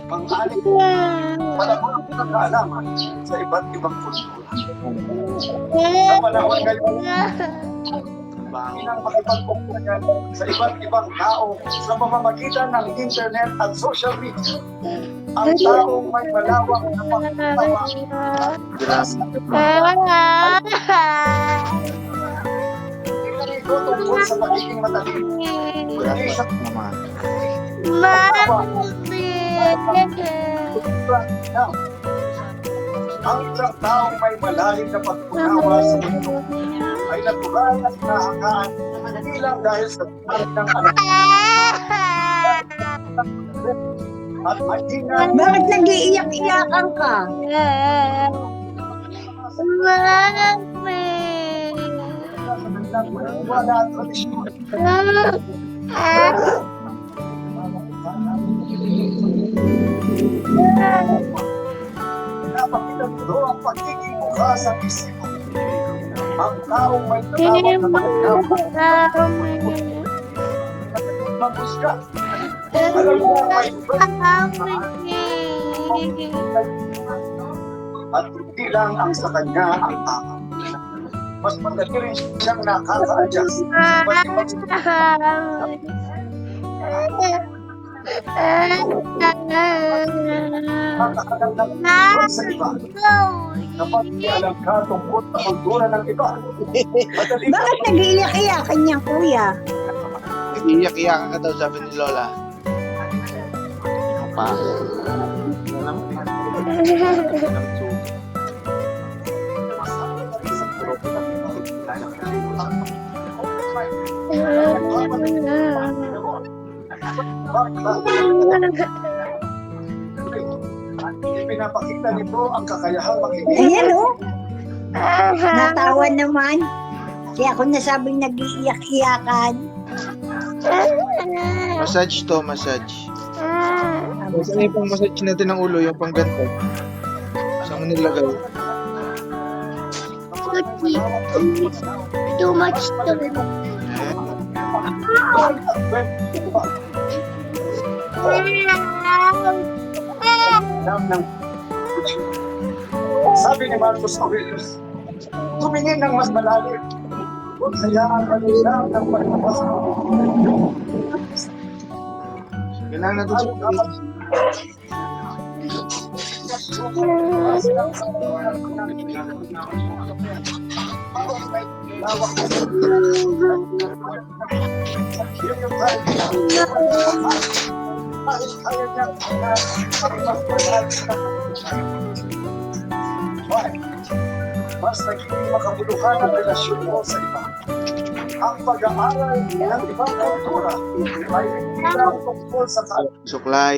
pang-anim panahon ng kaalaman sa iba't ibang kultura. Sa panahon ngayon, bilang makipag-ugnayan sa iba't ibang tao sa pamamagitan ng internet at social media. Ang taong may malawak na pagkatawa hindi ito tungkol sa pagiging matalino. Kundi sa ang isang taong may malalim na pagkunawa sa mundo ay natural at nahangaan hindi lang dahil sa tarik ng anak at maingat. Bakit nag-iiyak-iyakan ka? Wala at tradisyon. Pinapakita nito ang pagiging mukha sa isip. Ang taong may tatawag na maghusga. Alam mo may at hindi lang ang sa kanya ang tama. Mas madali rin siyang nakaka-adjust sa iba't makakalang ng sa iba. Kapag alam ka tungkol sa kultura ng iba, Bakit nag-iiyak-iyakan niya, kuya? Iiyak-iyakan ka daw, sabi ni Lola. Ano pa? Pinapakita nito ang kakayahang makinig. Ayan, oh. Natawa naman. Kaya ako nasabing nag-iiyak-iyakan. Massage to, massage. Saan yung pang massage natin ng ulo, yung pang ganito? Saan mo nilagay? Too much to. Sabi ni Marcus Aurelius, tumingin ng mas malalim. Huwag sayaan lang ng pagpapas. Kailangan natin siya. Mas naging makabuluhan ang relasyon mo sa iba. Ang pag-aaral ng ibang kultura ay hindi lang tungkol sa Suklay.